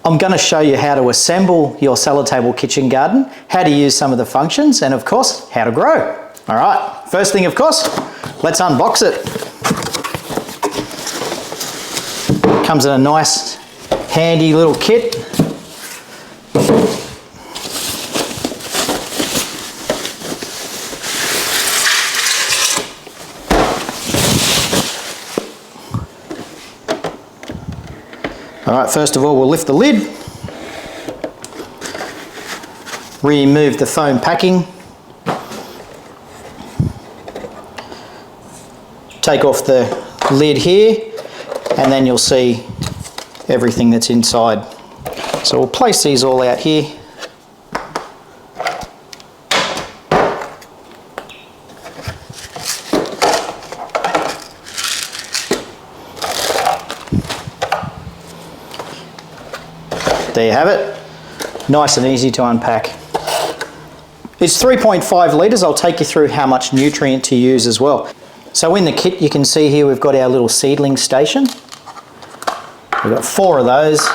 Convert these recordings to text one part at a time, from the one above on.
I'm going to show you how to assemble your salad table kitchen garden, how to use some of the functions, and of course, how to grow. All right, first thing, of course, let's unbox it. Comes in a nice, handy little kit. All right, first of all, we'll lift the lid, remove the foam packing, take off the lid here, and then you'll see everything that's inside. So we'll place these all out here. There you have it, nice and easy to unpack. It's 3.5 litres, I'll take you through how much nutrient to use as well. So in the kit you can see here we've got our little seedling station. We've got 4 of those,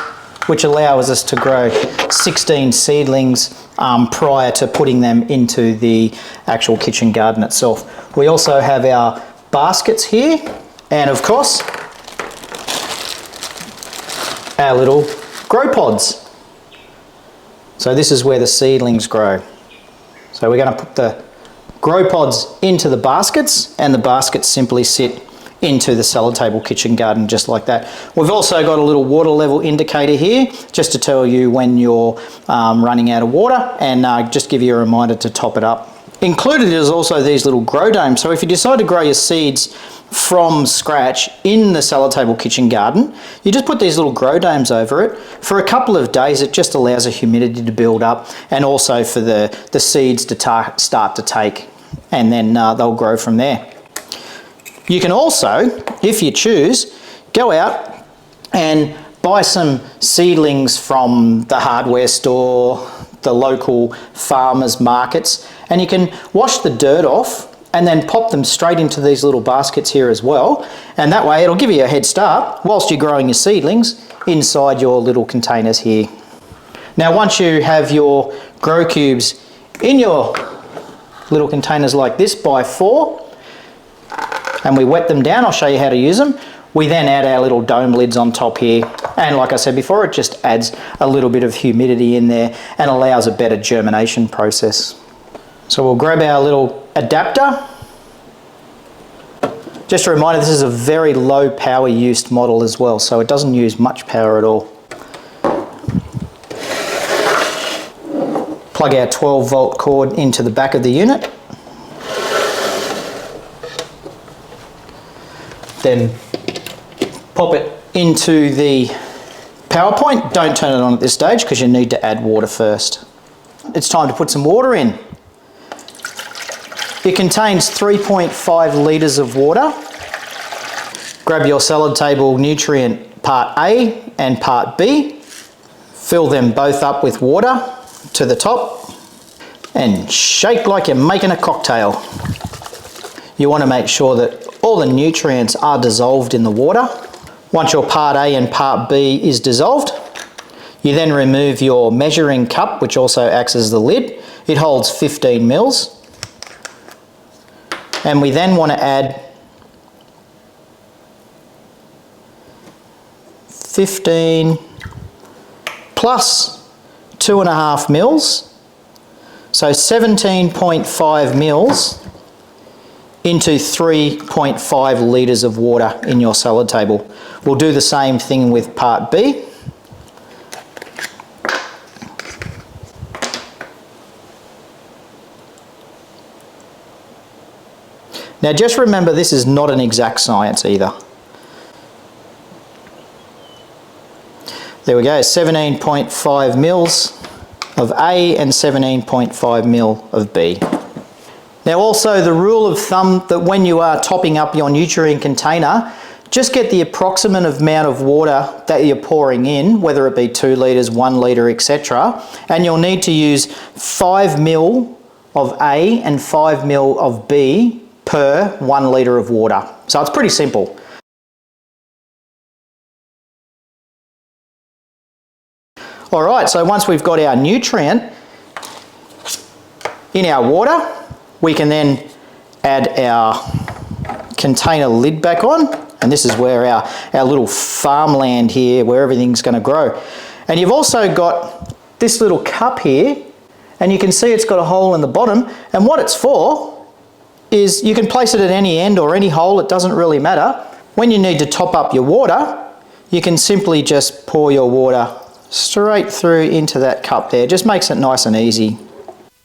which allows us to grow 16 seedlings prior to putting them into the actual kitchen garden itself. We also have our baskets here, and of course, our little grow pods. So this is where the seedlings grow. So we're going to put the grow pods into the baskets, and the baskets simply sit into the salad table kitchen garden just like that. We've also got a little water level indicator here just to tell you when you're running out of water, and just give you a reminder to top it up. Included is also these little grow domes. So if you decide to grow your seeds from scratch in the salad table kitchen garden, you just put these little grow domes over it. For a couple of days it just allows the humidity to build up, and also for the seeds to start to take, and then they'll grow from there. You can also, if you choose, go out and buy some seedlings from the hardware store, the local farmers markets, and you can wash the dirt off and then pop them straight into these little baskets here as well. And that way it'll give you a head start whilst you're growing your seedlings inside your little containers here. Now once you have your grow cubes in your little containers like this by 4, and we wet them down, I'll show you how to use them. We then add our little dome lids on top here, and like I said before, it just adds a little bit of humidity in there and allows a better germination process. So we'll grab our little adapter. Just a reminder, this is a very low power used model as well, so it doesn't use much power at all. Plug our 12-volt cord into the back of the unit. Then pop it into the power point. Don't turn it on at this stage because you need to add water first. It's time to put some water in. It contains 3.5 litres of water. Grab your salad table nutrient part A and part B. Fill them both up with water to the top and shake like you're making a cocktail. You want to make sure that all the nutrients are dissolved in the water. Once your part A and part B is dissolved, you then remove your measuring cup, which also acts as the lid. It holds 15 mils. And we then want to add 15 plus 2.5 mils, so 17.5 mils into 3.5 litres of water in your salad table. We'll do the same thing with part B. Now just remember, this is not an exact science either. There we go, 17.5 mils of A and 17.5 mil of B. Now also the rule of thumb that when you are topping up your nutrient container, just get the approximate amount of water that you're pouring in, whether it be 2 litres, 1 litre, etc. And you'll need to use 5 mil of A and 5 mil of B per 1 litre of water. So it's pretty simple. All right, so once we've got our nutrient in our water, we can then add our container lid back on, and this is where our little farmland here, where everything's going to grow. And you've also got this little cup here, and you can see it's got a hole in the bottom, and what it's for is you can place it at any end or any hole, it doesn't really matter. When you need to top up your water, you can simply just pour your water straight through into that cup there. Just makes it nice and easy.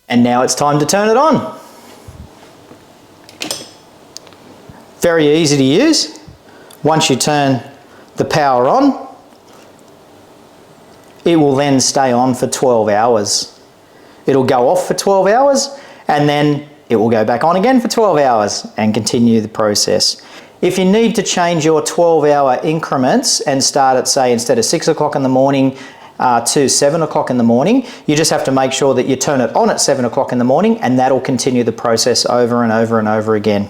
And now it's time to turn it on. Very easy to use. Once you turn the power on, it will then stay on for 12 hours. It'll go off for 12 hours and then it will go back on again for 12 hours and continue the process. If you need to change your 12-hour increments and start at, say, instead of 6 o'clock in the morning to 7 o'clock in the morning, you just have to make sure that you turn it on at 7 o'clock in the morning, and that'll continue the process over and over and over again.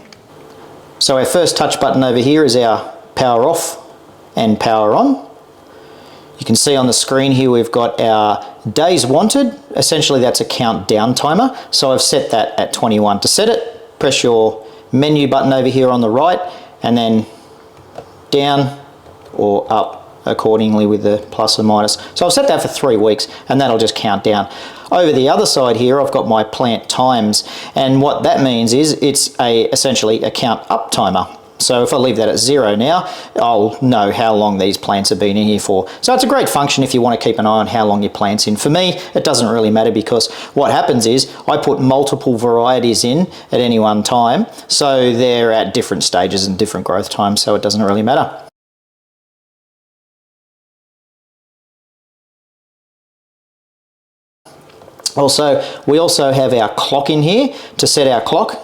So our first touch button over here is our power off and power on. You can see on the screen here we've got our days wanted. Essentially that's a countdown timer. So I've set that at 21. To set it, press your menu button over here on the right and then down or up accordingly with the plus or minus. So I've set that for 3 weeks and that'll just count down. Over the other side here I've got my plant times, and what that means is it's essentially a count up timer. So if I leave that at 0 now, I'll know how long these plants have been in here for. So it's a great function if you want to keep an eye on how long your plant's in. For me, it doesn't really matter because what happens is I put multiple varieties in at any one time. So they're at different stages and different growth times, so it doesn't really matter. We also have our clock in here. To set our clock,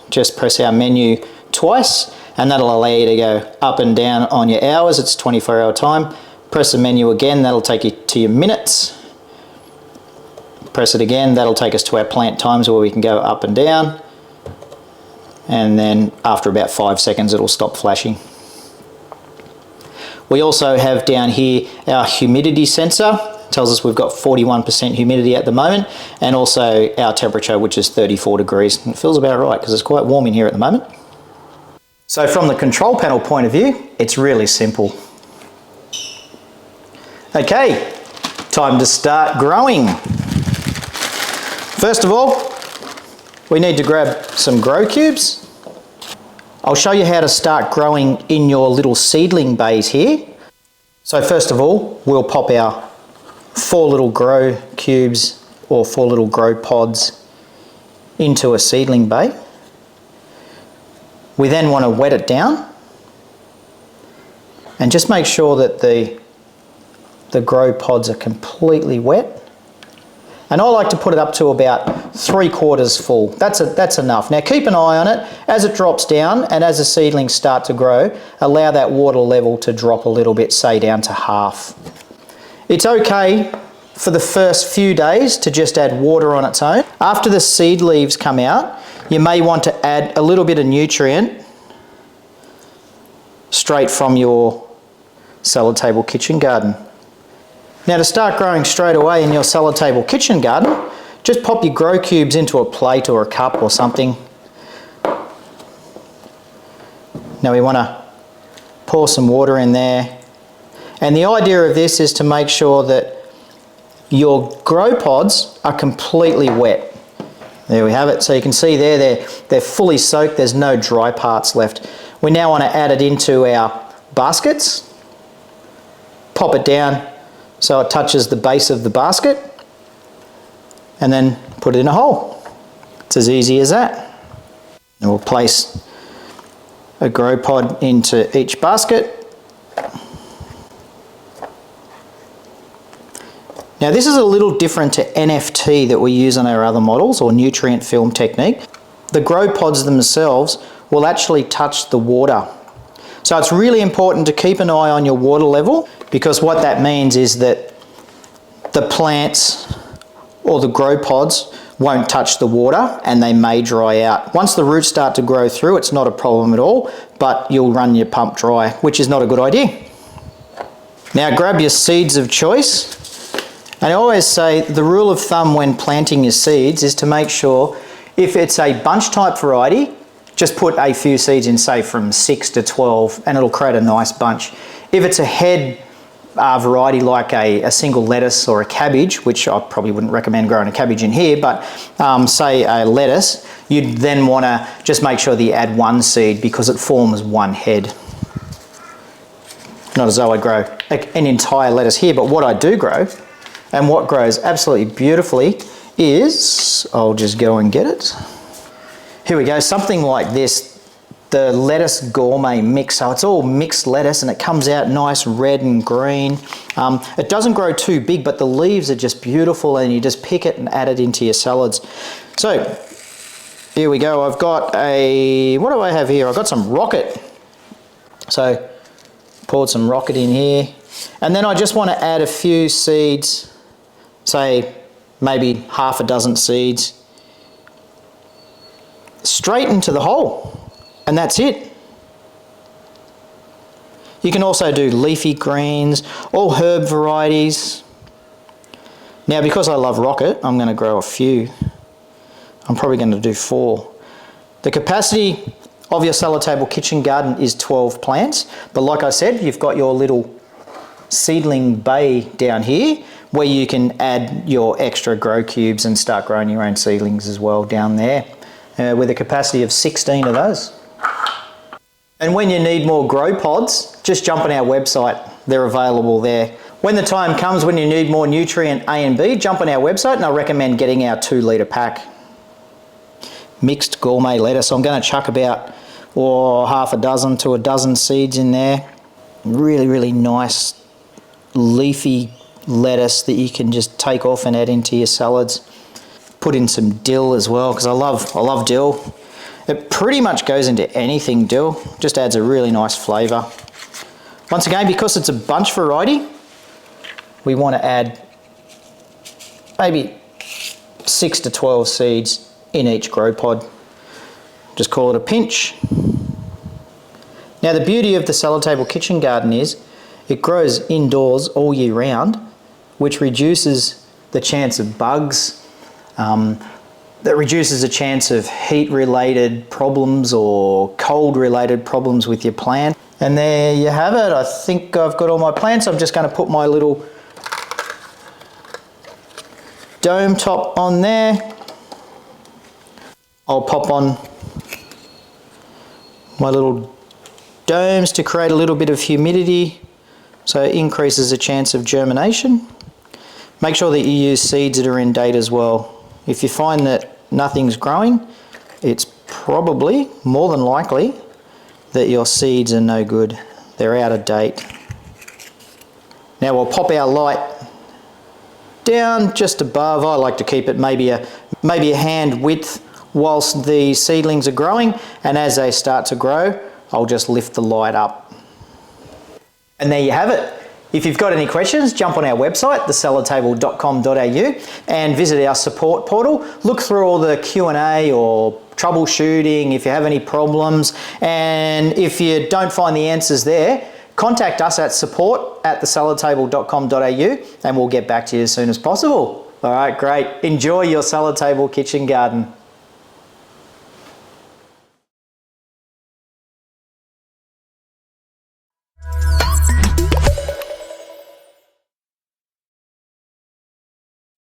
just press our menu twice, and that'll allow you to go up and down on your hours. It's 24-hour time. Press the menu again, that'll take you to your minutes. Press it again, that'll take us to our plant times where we can go up and down. And then after about 5 seconds, it'll stop flashing. We also have down here our humidity sensor. It tells us we've got 41% humidity at the moment, and also our temperature, which is 34 degrees. It feels about right because it's quite warm in here at the moment. So from the control panel point of view, it's really simple. Okay, time to start growing. First of all, we need to grab some grow cubes. I'll show you how to start growing in your little seedling bays here. So first of all, we'll pop our 4 little grow cubes or 4 little grow pods into a seedling bay. We then want to wet it down and just make sure that the grow pods are completely wet. And I like to put it up to about 3/4 full. That's enough. Now keep an eye on it as it drops down, and as the seedlings start to grow, allow that water level to drop a little bit, say down to half. It's okay for the first few days to just add water on its own. After the seed leaves come out, you may want to add a little bit of nutrient straight from your salad table kitchen garden. Now to start growing straight away in your salad table kitchen garden, just pop your grow cubes into a plate or a cup or something. Now we want to pour some water in there. And the idea of this is to make sure that your grow pods are completely wet. There we have it. So you can see there, they're fully soaked. There's no dry parts left. We now want to add it into our baskets. Pop it down so it touches the base of the basket, and then put it in a hole. It's as easy as that. And we'll place a grow pod into each basket. Now this is a little different to NFT that we use on our other models, or nutrient film technique. The grow pods themselves will actually touch the water. So it's really important to keep an eye on your water level, because what that means is that the plants or the grow pods won't touch the water and they may dry out. Once the roots start to grow through, it's not a problem at all, but you'll run your pump dry, which is not a good idea. Now grab your seeds of choice And I always say the rule of thumb when planting your seeds is to make sure if it's a bunch type variety, just put a few seeds in, say from 6 to 12, and it'll create a nice bunch. If it's a head variety like a single lettuce or a cabbage, which I probably wouldn't recommend growing a cabbage in here, but say a lettuce, you'd then want to just make sure that you add one seed because it forms one head. Not as though I'd grow an entire lettuce here, but what I do grow, and what grows absolutely beautifully is, I'll just go and get it. Here we go, something like this, the lettuce gourmet mix. So it's all mixed lettuce and it comes out nice red and green. It doesn't grow too big, but the leaves are just beautiful and you just pick it and add it into your salads. So here we go, I've got a, what do I have here? I've got some rocket. So poured some rocket in here. And then I just want to add a few seeds, say maybe half a dozen seeds, straight into the hole. And that's it. You can also do leafy greens, all herb varieties. Now because I love rocket, I'm going to grow a few. I'm probably going to do 4. The capacity of your cellar table kitchen garden is 12 plants, but like I said, you've got your little seedling bay down here where you can add your extra grow cubes and start growing your own seedlings as well down there with a capacity of 16 of those. And when you need more grow pods, just jump on our website. They're available there. When the time comes when you need more nutrient A and B, jump on our website and I recommend getting our 2-litre pack. Mixed gourmet lettuce. I'm going to chuck about half a dozen to a dozen seeds in there. Really, really nice leafy lettuce that you can just take off and add into your salads. Put in some dill as well because I love dill. It pretty much goes into anything, dill. Just adds a really nice flavour. Once again, because it's a bunch variety, we want to add maybe 6 to 12 seeds in each grow pod. Just call it a pinch. Now the beauty of the cellar table kitchen garden is it grows indoors all year round, which reduces the chance of bugs, that reduces the chance of heat-related problems or cold-related problems with your plant. And there you have it. I think I've got all my plants. I'm just going to put my little dome top on there. I'll pop on my little domes to create a little bit of humidity, so it increases the chance of germination. Make sure that you use seeds that are in date as well. If you find that nothing's growing, it's probably more than likely that your seeds are no good. They're out of date. Now we'll pop our light down just above. I like to keep it maybe a hand width whilst the seedlings are growing, and as they start to grow, I'll just lift the light up. And there you have it. If you've got any questions, jump on our website, thecellartable.com.au, and visit our support portal. Look through all the Q&A or troubleshooting if you have any problems. And if you don't find the answers there, contact us at support@thecellartable.com.au and we'll get back to you as soon as possible. All right, great. Enjoy your cellar table kitchen garden.